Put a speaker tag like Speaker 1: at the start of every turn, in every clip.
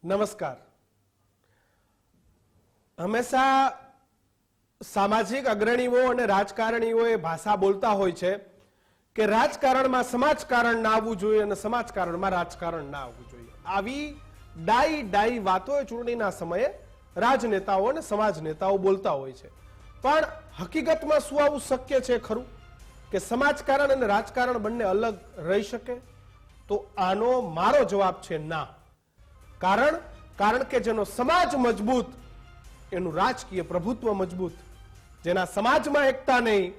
Speaker 1: નમસ્કાર. હંમેશા સામાજિક અગ્રણીઓ અને રાજકારણીઓ એ ભાષા બોલતા હોય છે કે રાજકારણમાં સમાજકારણ ના આવવું જોઈએ અને સમાજકારણમાં રાજકારણ ના આવવું જોઈએ. આવી ડાઈ વાતો ચૂંટણીના સમયે રાજનેતાઓ અને સમાજ નેતાઓ બોલતા હોય છે. પણ હકીકતમાં શું આવું શક્ય છે ખરું કે સમાજકારણ અને રાજકારણ બંને અલગ રહી શકે? તો આનો મારો જવાબ છે ના. કારણ કે જેનો સમાજ મજબૂત એનું રાજકીય પ્રભુત્વ મજબૂત. જેના સમાજમાં એકતા નહીં,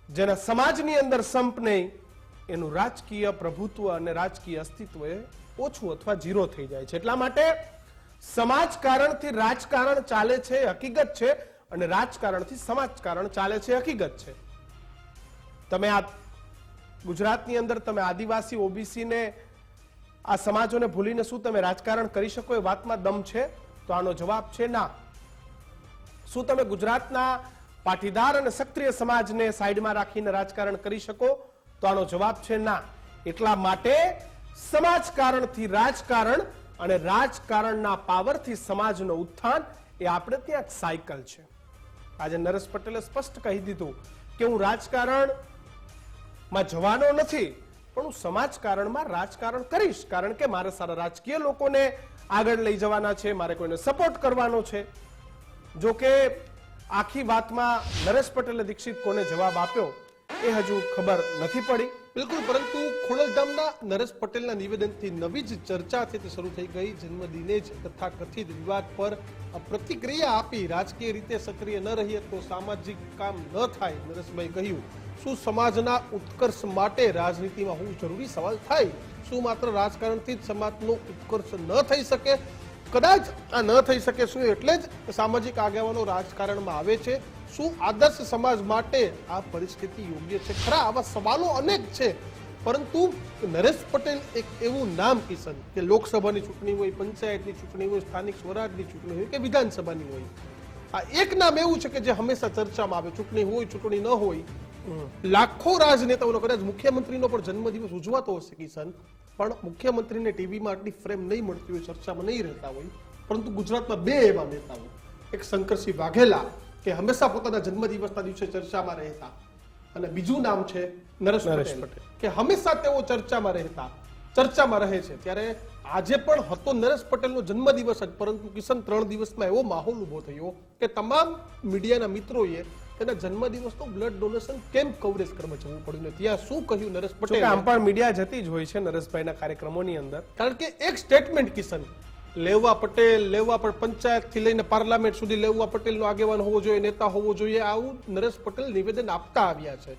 Speaker 1: જેના સમાજની અંદર સંપ નહીં, એનું રાજકીય પ્રભુત્વ અને રાજકીય અસ્તિત્વ એ ઓછું અથવા ઝીરો થઈ જાય છે. એટલા માટે સમાજકારણથી રાજકારણ ચાલે છે હકીકત છે, અને રાજકારણથી સમાજકારણ ચાલે છે હકીકત છે. તમે આ ગુજરાતની અંદર તમે આદિવાસી ઓબીસી ને આ સમાજોને ભૂલીને શું તમે રાજકારણ કરી શકો? એ વાતમાં દમ છે? તો આનો જવાબ છે ના. શું તમે ગુજરાતના પાટીદાર અને સક્રિય સમાજને સાઈડમાં રાખીને રાજકારણ કરી શકો? તો આનો જવાબ છે ના. એટલા માટે સમાજકારણથી રાજકારણ અને રાજકારણના પાવરથી સમાજનો ઉત્થાન એ આપણે ત્યાં એક સાયકલ છે. આજે નરેશ પટેલે સ્પષ્ટ કહી દીધું કે હું રાજકારણમાં જવાનો નથી, પણ હું સમાજકારણમાં રાજકારણ કરીશ, કારણ કે મારે સારા રાજકીય લોકોને આગળ લઈ જવાના છે, મારે કોઈને સપોર્ટ કરવાનો છે. જો કે આખી વાતમાં નરેશ પટેલે દીક્ષિત કોને જવાબ આપ્યો એ હજુ ખબર નથી પડી.
Speaker 2: બિલકુલ, પરંતુ ખોડલધામના નરેશ પટેલના નિવેદનથી નવી જ ચર્ચા છે તે શરૂ થઈ ગઈ. જન્મદિને જ તથાકથિત વિવાદ પર પ્રતિક્રિયા આપી રાજકીય રીતે સક્રિય ન રહીએ તો સામાજિક કામ ન થાય, નરેશભાઈ કહ્યું. શું સમાજના ઉત્કર્ષ માટે રાજનીતિમાં હોવું જરૂરી? સવાલ થાય. શું માત્ર રાજકારણથી જ સમાજનો ઉત્કર્ષ ન થઈ શકે? કદાચ આ ન થઈ શકે. શું એટલે જ સામાજિક આગેવાનો રાજકારણમાં આવે છે? શું આદર્શ સમાજ માટે આ પરિસ્થિતિ યોગ્ય છે? ખરા આવા સવાલો અનેક છે, પરંતુ નરેશ પટેલ એક એવું નામ કિશન કે લોકસભાની ચૂંટણી હોય, પંચાયતની ચૂંટણી હોય, સ્થાનિક સ્વરાજની ચૂંટણી હોય કે વિધાનસભાની હોય, આ એક નામ એવું છે કે જે હંમેશા ચર્ચામાં આવે. ચૂંટણી હોય, ચૂંટણી ન હોય, લાખો રાજનેતાઓનો, કદાચ મુખ્યમંત્રીનો પણ જન્મદિવસ ઉજવાતો હશે કિશન, પણ મુખ્યમંત્રીને ટીવીમાં આટલી ફ્રેમ નહીં મળતી હોય, ચર્ચામાં નહીં રહેતા હોય. પરંતુ ગુજરાતમાં બે એવા નેતાઓ, એક શંકરસિંહ વાઘેલા કે હંમેશા પોતાના જન્મદિવસના દિવસે ચર્ચામાં રહેતા, અને બીજું નામ છે નરેશ પટેલ કે હંમેશા તેઓ ચર્ચામાં રહે છે. ત્યારે આજે પણ હતો નરેશ પટેલનો જન્મદિવસ જ, પરંતુ કિશન 3 દિવસમાં એવો માહોલ ઉભો થયો કે તમામ મીડિયાના મિત્રોએ તેના જન્મદિવસનો બ્લડ ડોનેશન કેમ્પ કવરેજ કરવા જવું પડ્યું. ત્યાં શું કહ્યું નરેશ પટેલ?
Speaker 1: આમ પણ મીડિયા જતી જ હોય છે નરેશભાઈના કાર્યક્રમોની અંદર,
Speaker 2: કારણ કે એક સ્ટેટમેન્ટ કિશન, લેવા પણ પંચાયત થી લઈને પાર્લામેન્ટ સુધી લેવા પટેલનો આગેવાન હોવો જોઈએ, નેતા હોવો જોઈએ, આવું નરેશ પટેલ નિવેદન આપતા આવ્યા છે.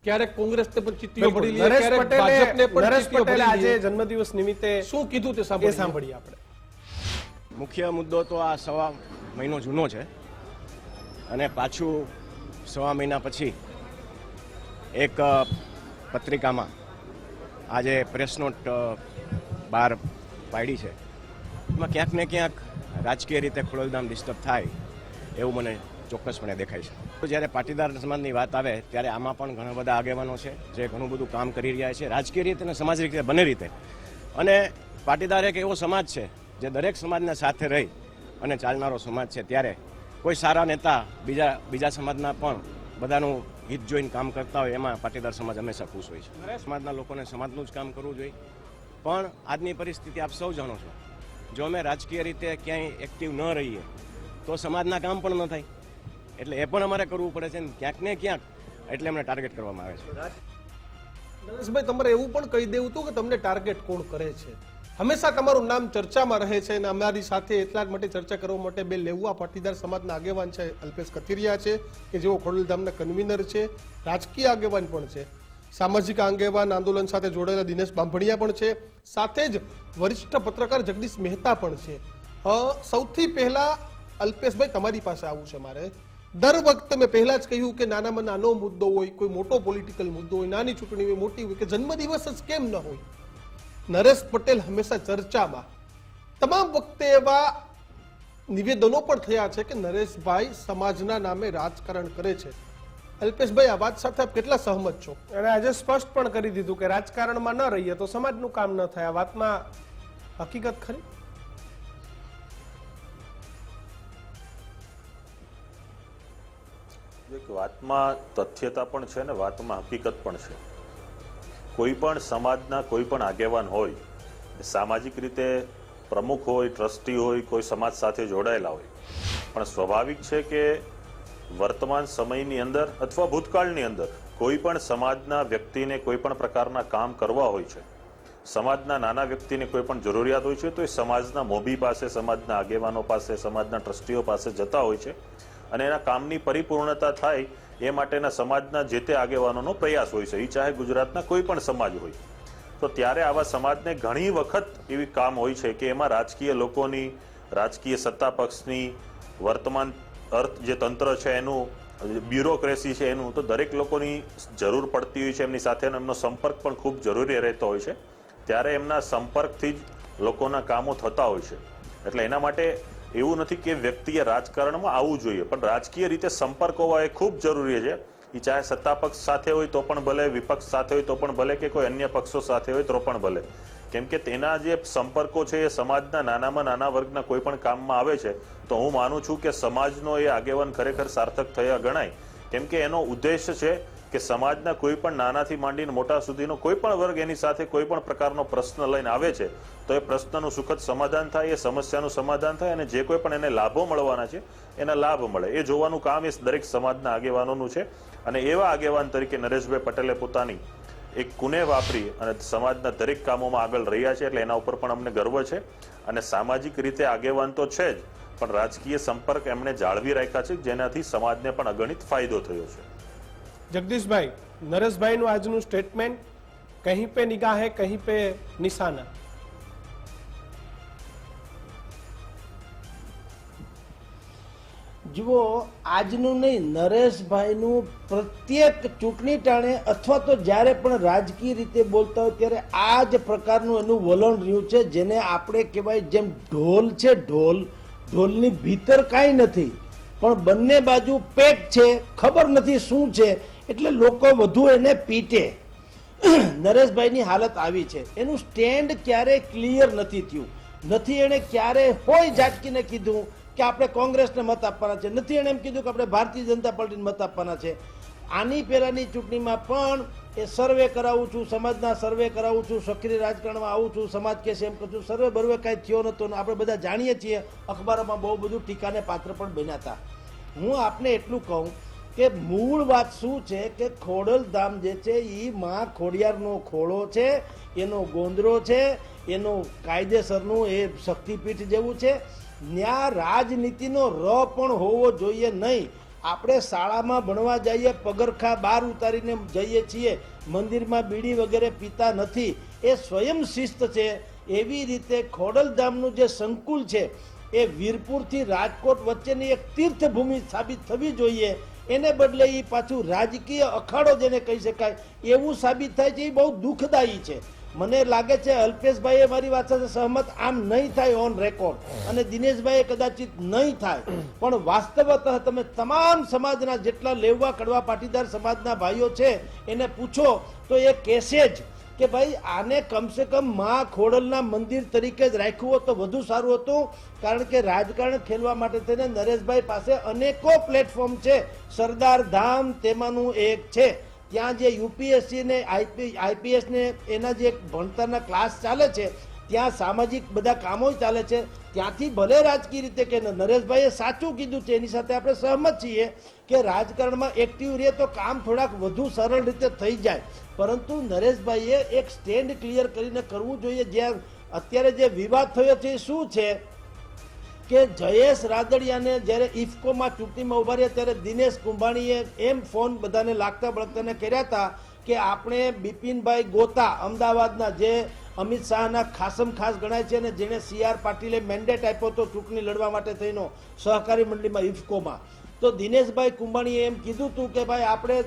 Speaker 2: ક્યારેક કોંગ્રેસને પણ ચિઠ્ઠીઓ ભરી લે, ક્યારેક ભાજપને પણ ચિઠ્ઠીઓ ભરી લે.
Speaker 1: આજે જન્મદિવસ નિમિત્તે
Speaker 2: શું કીધું તે સાંભળીએ આપણે.
Speaker 3: મુખ્ય મુદ્દો તો આ 1.5 મહિનો જૂનો છે, અને પાછું 1.5 મહિના પછી એક પત્રિકામાં આજે પ્રેસ નોટ બહાર પાડી છે. એમાં ક્યાંક ને ક્યાંક રાજકીય રીતે ખોડલધામ ડિસ્ટર્બ થાય એવું મને ચોક્કસપણે દેખાય છે. જ્યારે પાટીદાર સમાજની વાત આવે ત્યારે આમાં પણ ઘણા બધા આગેવાનો છે જે ઘણું બધું કામ કરી રહ્યા છે રાજકીય રીતે અને સામાજિક રીતે બંને રીતે. અને પાટીદાર એક એવો સમાજ છે જે દરેક સમાજના સાથે રહી અને ચાલનારો સમાજ છે. ત્યારે કોઈ સારા નેતા બીજા સમાજના પણ બધાનું હિત જોઈને કામ કરતા હોય, એમાં પાટીદાર સમાજ હંમેશા ખુશ હોય છે. સમાજના લોકોને સમાજનું જ કામ કરવું જોઈએ. પણ આજની પરિસ્થિતિ આપ સૌ જાણો છો, જો અમે રાજકીય રીતે ક્યાંય એક્ટિવ ન રહીએ તો સમાજના કામ પણ ન થાય. એટલે એ પણ અમારે કરવું પડે છે ને ક્યાંક ને ક્યાંક, એટલે અમને ટાર્ગેટ કરવામાં આવે છે.
Speaker 2: નરેશભાઈ, તમારે એવું પણ કહી દેવું હતું કે તમને ટાર્ગેટ કોણ કરે છે? હંમેશા તમારું નામ ચર્ચામાં રહે છે, અને અમારી સાથે એટલા માટે ચર્ચા કરવા માટે બે લેવા પાટીદાર સમાજના આગેવાન છે, અલ્પેશ કથિરિયા છે કે જેઓ ખોડલધામના કન્વીનર છે, રાજકીય આગેવાન પણ છે, સામાજિક આગેવાન આંદોલન સાથે જોડાયેલા દિનેશ બાંભણિયા પણ છે, સાથે જ વરિષ્ઠ પત્રકાર જગદીશ મહેતા પણ છે. સૌથી પહેલા અલ્પેશભાઈ તમારી પાસે આવું છે મારે. દર વખતે મેં પહેલા જ કહ્યું કે નાનામાં નાનો મુદ્દો હોય, કોઈ મોટો પોલિટિકલ મુદ્દો હોય, નાની ચૂંટણી હોય, મોટી હોય, કે જન્મદિવસ જ કેમ ન હોય, નરેશ પટેલ હંમેશા ચર્ચામાં. તમામ વખતે એવા નિવેદનો પણ થયા છે કે નરેશભાઈ સમાજના નામે રાજકારણ કરે છે. અલ્પેશભાઈ, આ વાત સાથે આપ કેટલા સહમત છો?
Speaker 1: અને આજે સ્પષ્ટ પણ કરી દીધું કે રાજકારણમાં ન રહીએ તો સમાજનું કામ ન થાય. આ વાતમાં હકીકત ખરી?
Speaker 4: એક વાતમાં તથ્યતા પણ છે ને વાતમાં હકીકત પણ છે. કોઈ પણ સમાજના કોઈ પણ આગેવાન હોય, સામાજિક રીતે પ્રમુખ હોય, ટ્રસ્ટી હોય, કોઈ સમાજ સાથે જોડાયેલા હોય, પણ સ્વાભાવિક છે કે વર્તમાન સમયની અંદર અથવા ભૂતકાળની અંદર કોઈ પણ સમાજના વ્યક્તિને કોઈ પણ પ્રકારના કામ કરવા હોય છે, સમાજના નાના વ્યક્તિને કોઈ પણ જરૂરિયાત હોય છે, તો એ સમાજના મોભી પાસે, સમાજના આગેવાનો પાસે, સમાજના ટ્રસ્ટીઓ પાસે જતા હોય છે અને એના કામની પરિપૂર્ણતા થાય એ માટેના સમાજના જે તે આગેવાનોનો પ્રયાસ હોય છે, એ ચાહે ગુજરાતના કોઈ પણ સમાજ હોય. તો ત્યારે આવા સમાજને ઘણી વખત એવી કામ હોય છે કે એમાં રાજકીય લોકોની, રાજકીય સત્તા પક્ષની, વર્તમાન અર્થ જે તંત્ર છે એનું, બ્યુરોક્રેસી છે એનું, તો દરેક લોકોની જરૂર પડતી હોય છે. એમની સાથે એમનો સંપર્ક પણ ખૂબ જરૂરી રહેતો હોય છે. ત્યારે એમના સંપર્કથી જ લોકોના કામો થતા હોય છે. એટલે એના માટે એવું નથી કે વ્યક્તિએ રાજકારણમાં આવવું જોઈએ, પણ રાજકીય રીતે સંપર્ક હોવા એ ખૂબ જરૂરી છે. એ ચાહે સત્તા પક્ષ સાથે હોય તો પણ ભલે, વિપક્ષ સાથે હોય તો પણ ભલે, કે કોઈ અન્ય પક્ષો સાથે હોય તો પણ ભલે. કેમ કે તેના જે સંપર્કો છે એ સમાજના નાનામાં નાના વર્ગના કોઈ પણ કામમાં આવે છે. તો હું માનું છું કે સમાજનો એ આગેવાન ખરેખર સાર્થક થયા ગણાય. કેમ કે એનો ઉદ્દેશ છે કે સમાજના કોઈ પણ નાનાથી માંડીને મોટા સુધીનો કોઈ પણ વર્ગ એની સાથે કોઈ પણ પ્રકારનો પ્રશ્ન લઈને આવે છે તો એ પ્રશ્નનું સુખદ સમાધાન થાય, એ સમસ્યાનું સમાધાન થાય અને જે કોઈ પણ એને લાભો મળવાના છે એના લાભ મળે, એ જોવાનું કામ એ દરેક સમાજના આગેવાનોનું છે. અને એવા આગેવાન તરીકે નરેશભાઈ પટેલે પોતાની એક કુને વાપરી અને સમાજના દરેક કામોમાં આગળ રહ્યા છે. એટલે એના ઉપર પણ અમને ગર્વ છે. અને સામાજિક રીતે આગેવાન તો છે જ, પણ રાજકીય સંપર્ક એમણે જાળવી રાખ્યા છે, જેનાથી સમાજને પણ અગણિત ફાયદો થયો છે.
Speaker 1: જગદીશભાઈ, નરેશભાઈનું આજનું સ્ટેટમેન્ટ કहीं पे निगाह है, कहीं पे निशाना.
Speaker 5: જુઓ, આજનું નહીં, નરેશભાઈનું પ્રત્યેક ચૂંટણી ટાણે અથવા તો જ્યારે પણ રાજકીય રીતે બોલતા હોય ત્યારે આ જ પ્રકારનું એનું વલણ રહ્યું છે, જેને આપણે કહેવાય જેમ ઢોલ છે, ઢોલની ભીતર કાંઈ નથી પણ બંને બાજુ પેક છે, ખબર નથી શું છે, એટલે લોકો વધુ એને પીટે. નરેશભાઈની હાલત આવી છે. એનું સ્ટેન્ડ ક્યારેય ક્લિયર નથી થયું. નથી એને ક્યારે હોય ઝાટકીને કીધું કે આપણે કોંગ્રેસને મત આપવાના છે, નથી એને એમ કીધું કે આપણે ભારતીય જનતા પાર્ટીને મત આપવાના છે. આની પહેલાની ચૂંટણીમાં પણ એ સર્વે કરાવું છું, સમાજના સર્વે કરાવું છું, સક્રિય રાજકારણમાં આવું છું, સમાજ કે એમ કરું છું, સર્વે બર્વે કાંઈ થયો નહોતો. આપણે બધા જાણીએ છીએ, અખબારોમાં બહુ બધું ટીકાને પાત્ર પણ બન્યા હતા. હું આપને એટલું કહું કે મૂળ વાત શું છે કે ખોડલધામ જે છે એ માં ખોડિયારનો ખોળો છે, એનો ગોંદરો છે, એનું કાયદેસરનું એ શક્તિપીઠ જેવું છે. ત્યાં રાજનીતિનો ર પણ હોવો જોઈએ નહીં. આપણે શાળામાં ભણવા જઈએ, પગરખા બહાર ઉતારીને જઈએ છીએ, મંદિરમાં બીડી વગેરે પીતા નથી, એ સ્વયં શિસ્ત છે. એવી રીતે ખોડલધામનું જે સંકુલ છે એ વીરપુરથી રાજકોટ વચ્ચેની એક તીર્થભૂમિ સાબિત થવી જોઈએ. એને બદલે એ પાછું રાજકીય અખાડો જેને કહી શકાય એવું સાબિત થાય છે. એ બહુ દુઃખદાયી છે. મને લાગે છે અલ્પેશભાઈએ મારી વાત સાથે સહમત આમ નહીં થાય ઓન રેકોર્ડ, અને દિનેશભાઈએ કદાચિત નહીં થાય, પણ વાસ્તવતઃ તમે તમામ સમાજના જેટલા લેવા કડવા પાટીદાર સમાજના ભાઈઓ છે એને પૂછો તો એ કહેશે જ કે ભાઈ આને કમસે કમ માં ખોડલના મંદિર તરીકે જ રાખ્યું હોત તો વધુ સારું હતું. કારણ કે રાજકારણ ખેલવા માટે થઈને નરેશભાઈ પાસે અનેકો પ્લેટફોર્મ છે. સરદાર ધામ તેમાંનું એક છે. ત્યાં જે યુપીએસસી ને આઈપીએસ ને એના જે ભણતરના ક્લાસ ચાલે છે, ત્યાં સામાજિક બધા કામો ચાલે છે. ત્યાંથી ભલે રાજકીય રીતે કે નરેશભાઈએ સાચું કીધું છે, એની સાથે આપણે સહમત છીએ કે રાજકારણમાં એક્ટિવ રહે તો કામ થોડાક વધુ સરળ રીતે થઈ જાય. પરંતુ નરેશભાઈએ એક સ્ટેન્ડ ક્લિયર કરીને કરવું જોઈએ. જ્યાં અત્યારે જે વિવાદ થયો છે એ શું છે કે જયેશ રાદડિયાને જ્યારે ઇફકોમાં ચૂંટણીમાં ઉભા રહ્યા ત્યારે દિનેશ કુંભાણીએ એમ ફોન બધાને લાગતા બળગતાને કર્યા હતા કે આપણે બિપિનભાઈ ગોતા અમદાવાદના જે અમિત શાહના ખાસમ ખાસ ગણાય છે અને જેણે CR પાટીલે મેન્ડેટ આપ્યો હતો ચૂંટણી લડવા માટે થઈને સહકારી મંડળીમાં ઇફકોમાં, તો દિનેશભાઈ કુંભાણીએ એમ કીધું હતું કે ભાઈ આપણે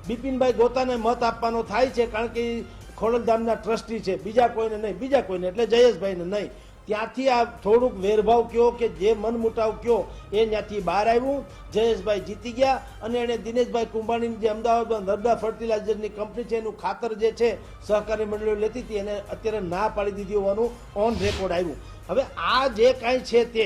Speaker 5: બિપિનભાઈ ગોતાને મત આપવાનો થાય છે કારણ કે ખોડલધામના ટ્રસ્ટી છે, બીજા કોઈને નહીં, બીજા કોઈને એટલે જયેશભાઈને નહીં. ત્યાંથી આ થોડુંક વેરભાવ કયો કે જે મનમુટાવ કયો એ ત્યાંથી બહાર આવ્યું. જયેશભાઈ જીતી ગયા અને એણે દિનેશભાઈ કુંભાણીની જે અમદાવાદમાં નર્મદા ફર્ટિલાઇઝરની કંપની છે એનું ખાતર જે છે સહકારી મંડળીઓ લેતી હતી એને અત્યારે ના પાડી દીધી હોવાનું ઓન રેકોર્ડ આવ્યું. હવે આ જે કાંઈ છે તે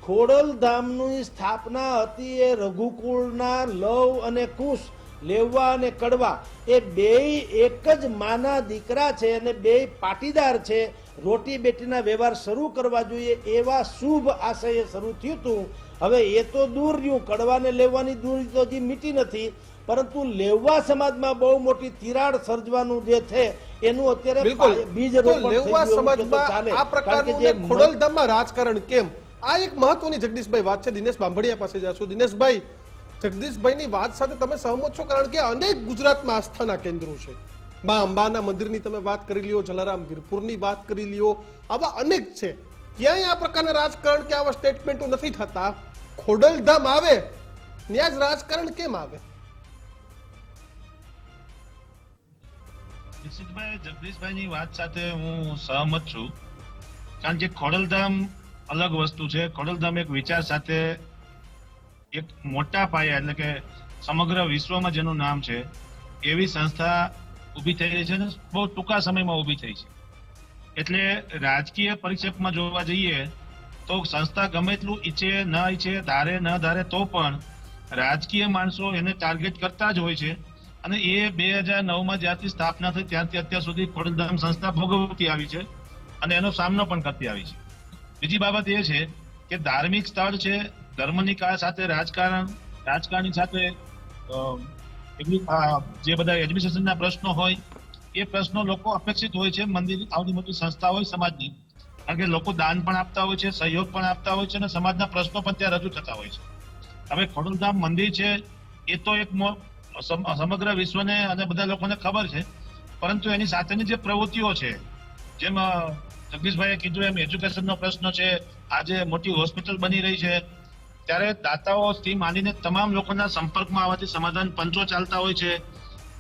Speaker 5: ખોડલધામની સ્થાપના હતી એ રઘુકુળના લવ અને કુશ, લેવા અને કડવા, એ બેય એક જ માના દીકરા છે અને બેય પાટીદાર છે. રોટી બેટીના વ્યવહાર શરૂ કરવા જોઈએ એવા શુભ આશયે શરૂ થયું હતું. હવે એ તો દૂર રહ્યું, કડવાને લેવાની દૂર તો હજી મીટી નથી, પરંતુ લેવા સમાજમાં બહુ મોટી તિરાડ સર્જવાનું જે છે એનું અત્યારે
Speaker 2: બિલકુલ
Speaker 5: બીજ
Speaker 2: તો
Speaker 5: રોપણ થઈ
Speaker 2: લેવા
Speaker 5: ગયું એવું કે તો
Speaker 2: સમાજમાં
Speaker 5: ચાલે.
Speaker 2: આ
Speaker 5: કારણ કે
Speaker 2: પ્રકારનું
Speaker 5: જે
Speaker 2: ને ખોડલધામમાં રાજકારણ કેમ, આ એક મહત્વની જગદીશભાઈ વાત છે. દિનેશ બાંભણિયા પાસે જાશું. દિનેશભાઈ, જગદીશભાઈની વાત સાથે તમે સહમત છો? કારણ કે અનેક ગુજરાતમાં આસ્થાના કેન્દ્રો છે. મા અંબાના મંદિરની તમે વાત કરી લ્યો, જલારામ વીરપુરની વાત કરી લ્યો, આવા અનેક છે. ક્યાંય આ પ્રકારના રાજકારણ કે આવા સ્ટેટમેન્ટો નથી થતા. ખોડલધામ આવે ત્યાં જ રાજકારણ કેમ આવે?
Speaker 6: નિશ્ચિતભાઈ, જગદીશભાઈની વાત સાથે હું સહમત છું. કારણ કે ખોડલધામ અલગ વસ્તુ છે. ખોડલધામ એક વિચાર સાથે એક મોટા પાયા, એટલે કે સમગ્ર વિશ્વમાં જેનું નામ છે એવી સંસ્થા ઊભી થઈ રહી છે ને બહુ ટૂંકા સમયમાં ઊભી થઈ છે. એટલે રાજકીય પરિક્ષેપમાં જોવા જઈએ તો સંસ્થા ગમે એટલું ઈચ્છે ન ઈચ્છે, ધારે ન ધારે, તો પણ રાજકીય માણસો એને ટાર્ગેટ કરતા જ હોય છે. અને એ 2009માં જ્યારથી સ્થાપના થઈ ત્યારથી અત્યાર સુધી ખોડલધામ સંસ્થા ભોગવતી આવી છે અને એનો સામનો પણ કરતી આવી છે. બીજી બાબત એ છે કે ધાર્મિક સ્થળ છે, ધર્મની સાથે રાજકારણની સાથે જે બધા એડમિનિસ્ટ્રેશનના પ્રશ્નો હોય એ પ્રશ્નો લોકો અપેક્ષિત હોય છે મંદિર આવડી મોટી સંસ્થા હોય સમાજની. કારણ કે લોકો દાન પણ આપતા હોય છે, સહયોગ પણ આપતા હોય છે અને સમાજના પ્રશ્નો પણ ત્યાં રજૂ થતા હોય છે. હવે ખોડલધામ મંદિર છે એ તો એક સમગ્ર વિશ્વને અને બધા લોકોને ખબર છે, પરંતુ એની સાથેની જે પ્રવૃત્તિઓ છે, જેમ જગદીશભાઈએ કીધું એમ એજ્યુકેશનનો પ્રશ્ન છે, આજે મોટી હોસ્પિટલ બની રહી છે, ત્યારે દાતાઓથી માંડીને તમામ લોકોના સંપર્કમાં આવવાથી સમાધાન પંચો ચાલતા હોય છે.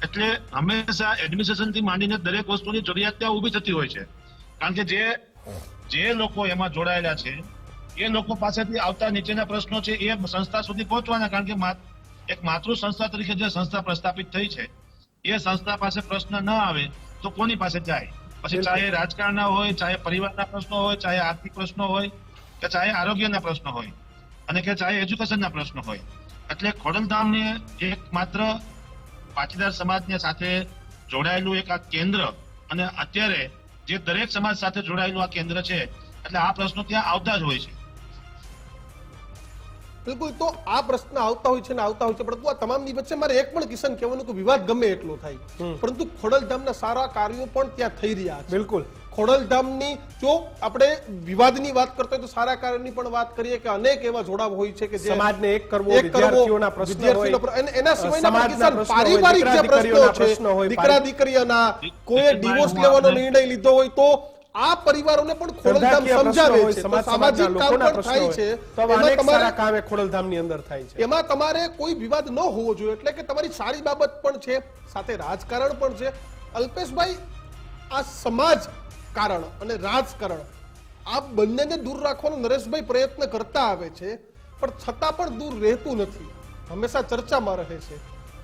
Speaker 6: એટલે હંમેશા એડમિનિસ્ટ્રેશનથી માંડીને દરેક વસ્તુની જરૂરિયાત ત્યાં ઊભી થતી હોય છે. કારણ કે જે લોકો એમાં જોડાયેલા છે એ લોકો પાસેથી આવતા નીચેના પ્રશ્નો છે એ સંસ્થા સુધી પહોંચવાના. કારણ કે એક માતૃ સંસ્થા તરીકે જે સંસ્થા પ્રસ્થાપિત થઈ છે એ સંસ્થા પાસે પ્રશ્ન ન આવે તો કોની પાસે જાય? પછી ચાહે રાજકારણના હોય, ચાહે પરિવારના પ્રશ્નો હોય, ચાહે આર્થિક પ્રશ્નો હોય, કે ચાહે આરોગ્યના પ્રશ્નો હોય અને કે ચાહે એજ્યુકેશનના પ્રશ્નો હોય. એટલે ખોડલધામને એક માત્ર પાટીદાર સમાજની સાથે જોડાયેલું એક આ કેન્દ્ર, અને અત્યારે જે દરેક સમાજ સાથે જોડાયેલું આ કેન્દ્ર છે, એટલે આ પ્રશ્નો ત્યાં આવતા જ હોય છે.
Speaker 2: બિલકુલ, તો આ પ્રશ્ન આવતા હોય છે ને આવતા હોય છે, પરંતુ આ તમામની વચ્ચે મારે એક પણ કિશન કહેવાનું કે વિવાદ ગમે એટલો થાય, પરંતુ ખોડલધામના સારા કાર્યો પણ ત્યાં થઈ રહ્યા છે.
Speaker 1: બિલકુલ,
Speaker 2: ખોડલધામની જો આપણે વિવાદની વાત કરતા હોય તો સારા કાર્યની પણ વાત કરીએ કે અનેક એવા જોડાવ હોય છે કે જે
Speaker 1: સમાજને એક કરવો, વિદ્યાર્થીઓના પ્રશ્નો હોય,
Speaker 2: એના સિવાયના
Speaker 1: સમાજના
Speaker 2: કિશન,
Speaker 1: પ્રશ્નો હોય,
Speaker 2: પારિવારિક જે પ્રશ્નો છે, દીકરા દીકરીઓના, કોઈ ડિવોર્સ લેવાનો નિર્ણય લીધો હોય તો આ પરિવારોને પણ ખોડલધામ સમજાવે છે. તો સામાજિક કામ પણ થાય છે,
Speaker 1: ખોડલધામની અંદર થાય છે.
Speaker 2: એમાં તમારે કોઈ વિવાદ ન હોવો જોઈએ. એટલે કે તમારી સારી બાબત પણ છે, સાથે રાજકારણ પણ છે. અલ્પેશભાઈ, આ સમાજ કારણ અને રાજકારણ આ બંનેને દૂર રાખવાનો નરેશભાઈ પ્રયત્ન કરતા આવે છે, પણ છતાં પણ દૂર રહેતું નથી, હંમેશા ચર્ચામાં રહે છે.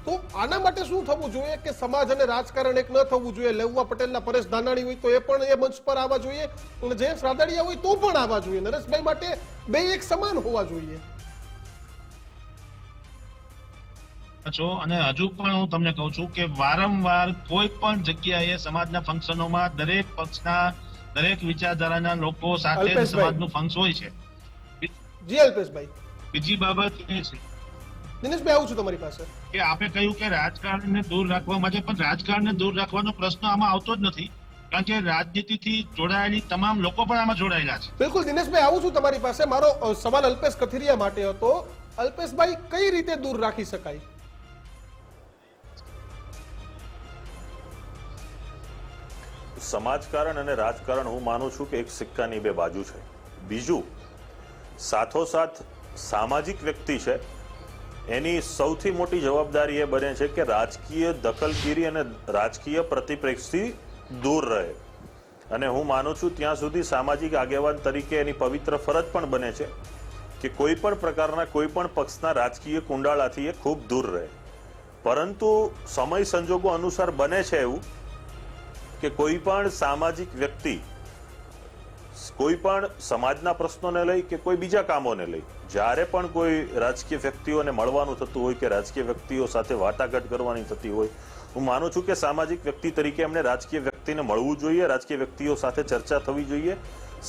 Speaker 2: તો આના માટે શું થવું જોઈએ કે સમાજ અને રાજકારણ એક ન થવું જોઈએ? લેઉવા પટેલના પરેશ ધાનાણી હોય તો એ પણ એ મંચ પર આવવા જોઈએ, અને જયેશ રાદડિયા હોય તો પણ આવવા જોઈએ. નરેશભાઈ માટે બે એક સમાન હોવા જોઈએ.
Speaker 6: અને હજુ પણ હું તમને કહું છું કે વારંવાર કોઈ પણ જગ્યાએ સમાજના ફંક્શનોમાં દરેક પક્ષના, દરેક વિચારધારાના લોકો સાથે સમાજનું ફંક્શન હોય છે.
Speaker 2: જી અલ્પેશભાઈ,
Speaker 6: બીજી બાબત એ છે,
Speaker 2: દિનેશભાઈ આવું છું તમારી પાસે,
Speaker 6: કે આપે કહ્યું કે રાજકારણને દૂર રાખવા માટે, પણ રાજકારણને દૂર રાખવાનો પ્રશ્ન આમાં આવતો જ નથી. કારણ કે રાજનીતિથી જોડાયેલી તમામ લોકો પણ આમાં જોડાયેલા છે.
Speaker 2: બિલકુલ દિનેશભાઈ, આવું છું તમારી પાસે. મારો સવાલ અલ્પેશ કથિરિયા માટે હતો. અલ્પેશભાઈ, કઈ રીતે દૂર રાખી શકાય?
Speaker 4: સમાજકારણ અને રાજકારણ હું માનું છું કે એક સિક્કાની બે બાજુ છે. બીજું, સાથોસાથ સામાજિક વ્યક્તિ છે એની સૌથી મોટી જવાબદારી એ બને છે કે રાજકીય દખલગીરી અને રાજકીય પ્રતિપ્રેક્ષથી દૂર રહે. અને હું માનું છું ત્યાં સુધી સામાજિક આગેવાન તરીકે એની પવિત્ર ફરજ પણ બને છે કે કોઈ પણ પ્રકારના કોઈ પણ પક્ષના રાજકીય કુંડાળાથી એ ખૂબ દૂર રહે. પરંતુ સમય સંજોગો અનુસાર બને છે એવું કે કોઈ પણ સામાજિક વ્યક્તિ કોઈ પણ સમાજના પ્રશ્નોને લઈ કે કોઈ બીજા કામોને લઈ જ્યારે પણ કોઈ રાજકીય વ્યક્તિઓને મળવાનું થતું હોય કે રાજકીય વ્યક્તિઓ સાથે વાટાઘાટ કરવાની થતી હોય, હું માનું છું કે સામાજિક વ્યક્તિ તરીકે એમણે રાજકીય વ્યક્તિને મળવું જોઈએ, રાજકીય વ્યક્તિઓ સાથે ચર્ચા થવી જોઈએ.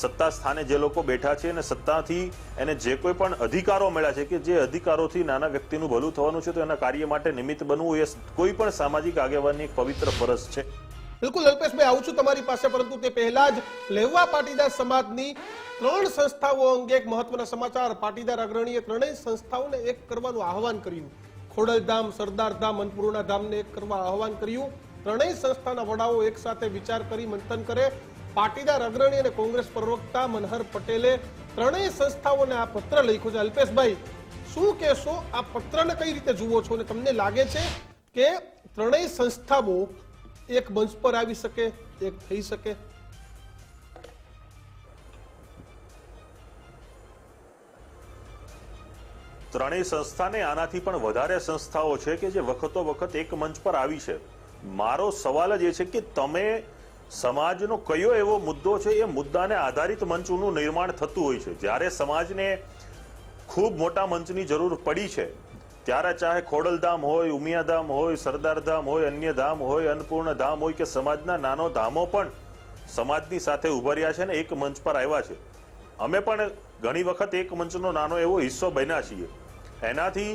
Speaker 4: સત્તા સ્થાને જે લોકો બેઠા છે અને સત્તાથી એને જે કોઈ પણ અધિકારો મળ્યા છે કે જે અધિકારોથી નાના વ્યક્તિનું ભલું થવાનું છે તો એના કાર્ય માટે નિમિત્ત બનવું એ કોઈ પણ સામાજિક આગેવાનની એક પવિત્ર ફરજ છે.
Speaker 2: બિલકુલ અલ્પેશભાઈ, આવું છું તમારી પાસે, પરંતુ તે પહેલા જ લેવા પાટીદાર સમાજની 3 સંસ્થાઓ અંગે એક મહત્વના સમાચાર. પાટીદાર અગ્રણીએ 3 સંસ્થાઓને એક કરવાનું આહવાન કર્યું. ખોડલધામ, સરદારધામ, અન્નપૂર્ણા ધામને એક કરવા આહવાન કર્યું. 3 સંસ્થાના વડાઓ એક સાથે વિચાર કરી મંથન કરે. પાટીદાર અગ્રણી અને કોંગ્રેસ પ્રવક્તા મનહર પટેલે 3 સંસ્થાઓને આ પત્ર લખ્યો છે. અલ્પેશભાઈ, શું કહેશો? આ પત્રને કઈ રીતે જુઓ છો અને તમને લાગે છે કે 3 સંસ્થાઓ એક મંચ પર આવી શકે, એક થઈ શકે?
Speaker 4: ત્રણેય સંસ્થાને આનાથી પણ વધારે સંસ્થાઓ છે કે જે વખતો વખત એક મંચ પર આવી છે. મારો સવાલ જ એ છે કે તમે સમાજનો કયો એવો મુદ્દો છે એ મુદ્દાને આધારિત મંચનું નિર્માણ થતું હોય છે. જ્યારે સમાજને ખૂબ મોટા મંચની જરૂર પડી છે ત્યારે ચાહે ખોડલધામ હોય, ઉમિયાધામ હોય, સરદારધામ હોય, અન્ય ધામ હોય, અન્નપૂર્ણ ધામ હોય કે સમાજના નાનો ધામો પણ સમાજની સાથે ઉભા રહ્યા છે ને એક મંચ પર આવ્યા છે. અમે પણ ઘણી વખત એક મંચનો નાનો એવો હિસ્સો બન્યા છીએ. એનાથી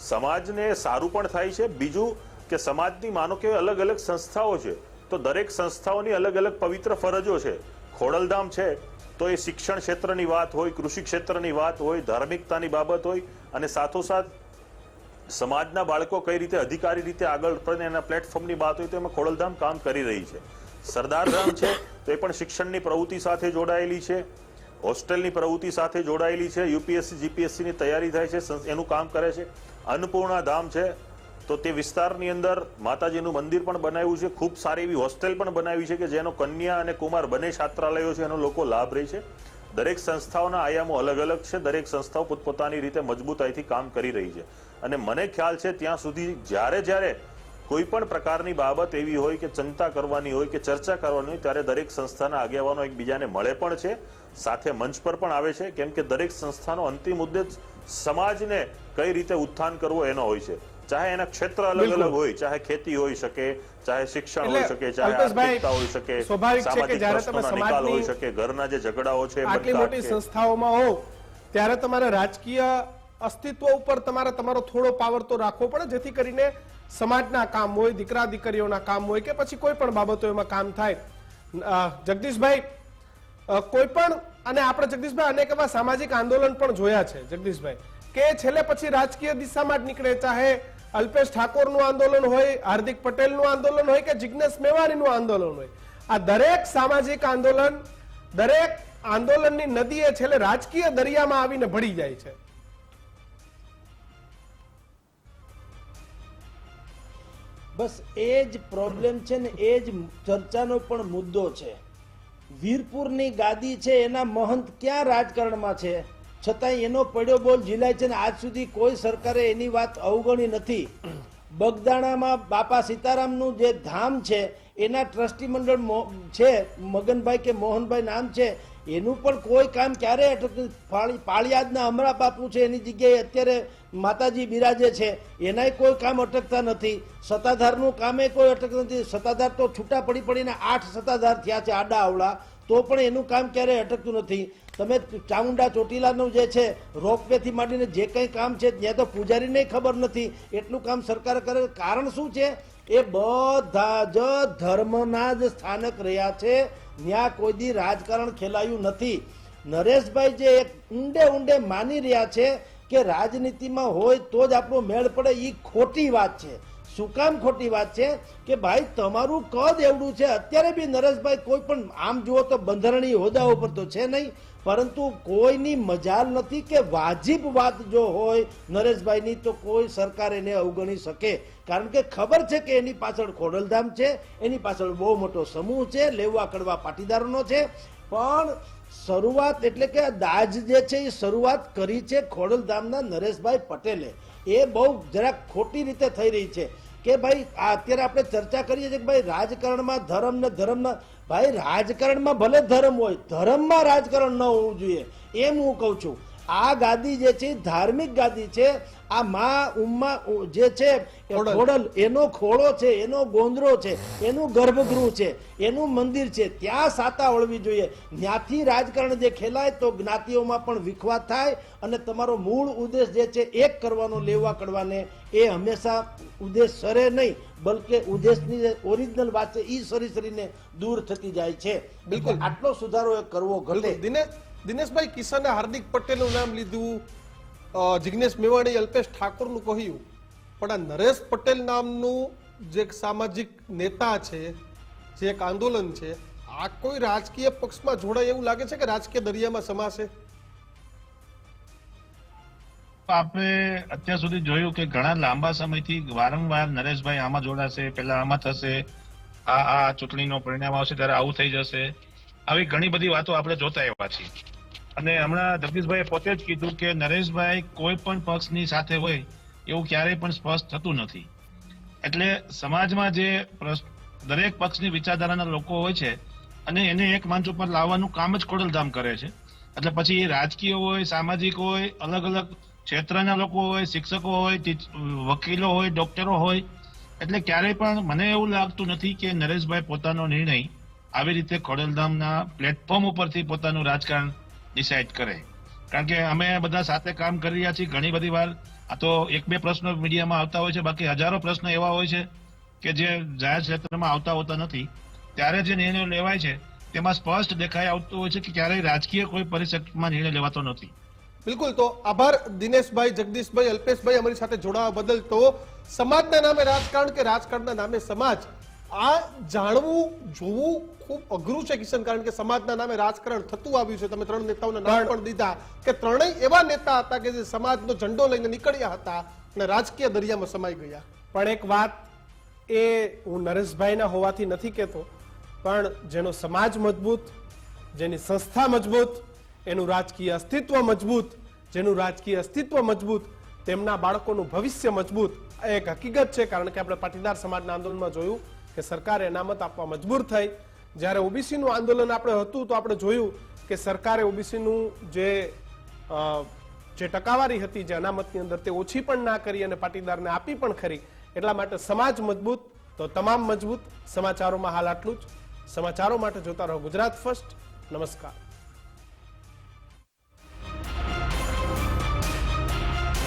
Speaker 4: સમાજને સારું પણ થાય છે. બીજું કે સમાજની માનો કે અલગ અલગ સંસ્થાઓ છે તો દરેક સંસ્થાઓની અલગ અલગ પવિત્ર ફરજો છે. ખોડલધામ છે તો એ શિક્ષણ ક્ષેત્રની વાત હોય, કૃષિ ક્ષેત્રની વાત હોય, ધાર્મિકતાની બાબત હોય અને સાથોસાથ સમાજના બાળકો કઈ રીતે અધિકારી રીતે આગળ પડે એના પ્લેટફોર્મની વાત હોય તો એમાં ખોડલધામ કામ કરી રહી છે. સરદારધામ છે તો એ પણ શિક્ષણની પ્રવૃત્તિ સાથે જોડાયેલી છે, હોસ્ટેલની પ્રવૃત્તિ સાથે જોડાયેલી છે, યુપીએસસી જીપીએસસી ની તૈયારી થાય છે એનું કામ કરે છે. અન્નપૂર્ણા ધામ છે તો તે વિસ્તારની અંદર માતાજીનું મંદિર પણ બનાવ્યું છે, ખૂબ સારી એવી હોસ્ટેલ પણ બનાવી છે કે જેનો કન્યા અને કુમાર બંને છાત્રાલયો છે એનો લોકો લાભ રહે છે. દરેક સંસ્થાઓના આયામો અલગ અલગ છે. દરેક સંસ્થાઓ પોતપોતાની રીતે મજબૂતાઈથી કામ કરી રહી છે અને મને ખ્યાલ છે ત્યાં સુધી જ્યારે કોઈ પણ પ્રકારની બાબત એવી હોય કે ચિંતા કરવાની હોય કે ચર્ચા કરવાની હોય ત્યારે દરેક સંસ્થાના આગેવાનો એકબીજાને મળે પણ છે, સાથે મંચ પર પણ આવે છે. કેમ કે દરેક સંસ્થાનો અંતિમ ઉદ્દેશ સમાજને કઈ રીતે ઉત્થાન કરવો એનો હોય છે. ચાહે એના ક્ષેત્ર અલગ અલગ હોય, ચાહે ખેતી હોઈ શકે, ચાહે શિક્ષણ હોઈ શકે, ચાહે આર્થિકતા હોઈ શકે, સામાજિક પ્રશ્નોના નિકાલ હોઈ શકે, ઘરના જે ઝઘડાઓ છે
Speaker 1: આટલી મોટી સંસ્થાઓમાં હો ત્યારે તમારે રાજકીય અસ્તિત્વ ઉપર તમારો થોડો પાવર તો રાખવો પડે જેથી કરીને સમાજના કામ હોય, દીકરા દીકરીઓના કામ હોય કે પછી કોઈ પણ બાબતો એમાં કામ થાય. જગદીશભાઈ, કોઈ પણ અને આપણે જગદીશભાઈ અનેક એવા સામાજિક આંદોલન પણ જોયા છે જગદીશભાઈ કે છેલ્લે પછી રાજકીય દિશામાં જ નીકળે. ચાહે અલ્પેશ ઠાકોરનું આંદોલન હોય, હાર્દિક પટેલનું આંદોલન હોય કે જિગ્નેશ મેવાણીનું આંદોલન હોય, આ દરેક સામાજિક આંદોલન, દરેક આંદોલનની નદી એ છેલ્લે રાજકીય દરિયામાં આવીને ભળી જાય છે.
Speaker 5: બસ એ જ પ્રોબ્લેમ છે ને એ જ ચર્ચાનો પણ મુદ્દો છે. વીરપુરની ગાદી છે એના મહંત ક્યાં રાજકારણમાં છે, છતાંય એનો પડ્યો બોલ ઝીલાય છે ને આજ સુધી કોઈ સરકારે એની વાત અવગણી નથી. બગદાણામાં બાપા સીતારામનું જે ધામ છે એના ટ્રસ્ટી મંડળ છે, મગનભાઈ કે મોહનભાઈ નામ છે, એનું પણ કોઈ કામ ક્યારે અટકતું. પાળિયાદના અમરા બાપુ છે એની જગ્યાએ અત્યારે માતાજી બિરાજે છે, એનાય કોઈ કામ અટકતા નથી. સત્તાધારનું કામે કોઈ અટકતું નથી. સત્તાધાર તો છૂટા પડીને 8 સત્તાધાર થયા છે આડા આવડા, તો પણ એનું કામ ક્યારેય અટકતું નથી. તમે ચામુંડા ચોટીલાનું જે છે રોપવે થી માંડીને જે કંઈ કામ છે ત્યાં તો પૂજારીને ખબર નથી એટલું કામ સરકાર કરે. કારણ શું છે? એ બધા જ ધર્મના જ સ્થાનક રહ્યા છે, ત્યાં કોઈ દી રાજકારણ ખેલાયું નથી. નરેશભાઈ જે એક ઊંડે માની રહ્યા છે કે રાજનીતિમાં હોય તો જ આપણો મેળ પડે, એ ખોટી વાત છે. શું કામ ખોટી વાત છે કે ભાઈ તમારું કદ એવડું છે. અત્યારે બી નરેશભાઈ કોઈ પણ આમ જુઓ તો બંધારણીય હોદ્દા ઉપર તો છે નહીં, પરંતુ કોઈની મજાલ નથી કે વાજિબ વાત જો હોય નરેશભાઈની તો કોઈ સરકાર એને અવગણી શકે. કારણ કે ખબર છે કે એની પાછળ ખોડલધામ છે, એની પાછળ બહુ મોટો સમૂહ છે, લેવા કડવા પાટીદારોનો છે. પણ શરૂઆત એટલે કે દાજ જે છે એ શરૂઆત કરી છે ખોડલધામના નરેશભાઈ પટેલે. એ બહુ જરાક ખોટી રીતે થઈ રહી છે. કે ભાઈ આ અત્યારે આપણે ચર્ચા કરીએ છીએ કે ભાઈ રાજકારણમાં ધર્મ ને ધર્મના, ભાઈ રાજકારણમાં ભલે ધર્મ હોય, ધર્મમાં રાજકારણ ન હોવું જોઈએ એમ હું કહું છું. આ ગાદી જે છે ધાર્મિક ગાદી છે. આ માં ઉમ્મા જે છે ખોડલ, એનો ખોળો છે, એનો ગોંદરો છે, એનું ગર્ભગૃહ છે, એનું મંદિર છે, ત્યાં સાતા વળવી જોઈએ. ત્યાંથી રાજકારણ જે ખેલાય તો જ્ઞાતિઓમાં પણ વિખવાદ થાય અને તમારો મૂળ ઉદ્દેશ જે છે એક કરવાનો, લેવા કરવાને, એ હંમેશા ઉદ્દેશ સરે નહીં બલકે ઉદ્દેશની જે ઓરિજિનલ વાત છે એ સરી સરીને દૂર થતી જાય છે.
Speaker 2: બિલકુલ.
Speaker 5: આટલો સુધારો એ કરવો ઘટે.
Speaker 2: દિનેશભાઈ, કિશને હાર્દિક પટેલનું નામ લીધું, જિગ્નેશ મેવાણી, અલ્પેશ ઠાકોરનું કહ્યું, પણ આ નરેશ પટેલ નામનું જે એક સામાજિક નેતા છે, જે એક આંદોલન છે, આ કોઈ રાજકીય પક્ષમાં જોડાય એવું લાગે છે કે રાજકીય દરિયામાં સમાશે?
Speaker 6: આપણે અત્યાર સુધી જોયું કે ઘણા લાંબા સમયથી વારંવાર નરેશભાઈ આમાં જોડાશે, પેલા આમાં થશે, આ ચૂંટણીનો પરિણામ આવશે ત્યારે આવું થઈ જશે, આવી ઘણી બધી વાતો આપણે જોતા આવ્યા છીએ. અને હમણાં જગદીશભાઈએ પોતે જ કીધું કે નરેશભાઈ કોઈ પણ પક્ષની સાથે હોય એવું ક્યારેય પણ સ્પષ્ટ થતું નથી. એટલે સમાજમાં જે દરેક પક્ષની વિચારધારાના લોકો હોય છે અને એને એક મંચ ઉપર લાવવાનું કામ જ ખોડલધામ કરે છે. એટલે પછી એ રાજકીય હોય, સામાજિક હોય, અલગ અલગ ક્ષેત્રના લોકો હોય, શિક્ષકો હોય, વકીલો હોય, ડોક્ટરો હોય, એટલે ક્યારેય પણ મને એવું લાગતું નથી કે નરેશભાઈ પોતાનો નિર્ણય આવી રીતે ખોડલધામના પ્લેટફોર્મ ઉપરથી પોતાનું રાજકારણ ડિસાઇડ કરે. કારણ કે અમે બધા સાથે કામ કરી રહ્યા છીએ. ઘણી બધી વાર આ તો એક બે પ્રશ્નો મીડિયામાં આવતા હોય છે, બાકી હજારો પ્રશ્નો એવા હોય છે કે જે જાહેર ક્ષેત્રમાં આવતા હોતા નથી. ત્યારે જે નિર્ણયો લેવાય છે તેમાં સ્પષ્ટ દેખાઈ આવતું હોય છે કે ક્યારેય રાજકીય કોઈ પરિસ્થિતિમાં નિર્ણય લેવાતો નથી.
Speaker 2: બિલકુલ. તો આભાર દિનેશભાઈ, જગદીશભાઈ, અલ્પેશભાઈ અમારી સાથે જોડાવા બદલ. તો સમાજના નામે રાજકારણ કે રાજકારણના નામે સમાજ, આ જાણવું જોવું ખૂબ અઘરું છે કિશન, કારણ કે સમાજના નામે રાજકારણ થતું આવ્યું છે. તમે ત્રણ નેતાઓના નામ પણ દીધા કે ત્રણેય એવા નેતા હતા કે જે સમાજનો ઝંડો લઈને નીકળ્યા હતા અને રાજકીય દરિયામાં સમાઈ ગયા.
Speaker 1: પણ એક વાત એ હું નરેશભાઈના હોવાથી નથી કહેતો, પણ જેનો સમાજ મજબૂત, જેની સંસ્થા મજબૂત, એનું રાજકીય અસ્તિત્વ મજબૂત, જેનું રાજકીય અસ્તિત્વ મજબૂત, તેમના બાળકોનું ભવિષ્ય મજબૂત, આ એક હકીકત છે. કારણ કે આપણે પાટીદાર સમાજના આંદોલનમાં જોયું કે સરકારે અનામત આપવા મજબૂર થઈ. જ્યારે ઓબીસી નું આંદોલન આપણે હતું તો આપણે જોયું કે સરકારે ઓબીસી નું જે ટકાવારી હતી જે અનામતની અંદર તે ઓછી પણ ના કરી અને પાટીદારને આપી પણ ખરી. એટલા માટે સમાજ મજબૂત તો તમામ મજબૂત. સમાચારોમાં હાલ આટલું જ. સમાચારો માટે જોતા રહો ગુજરાત ફર્સ્ટ. નમસ્કાર.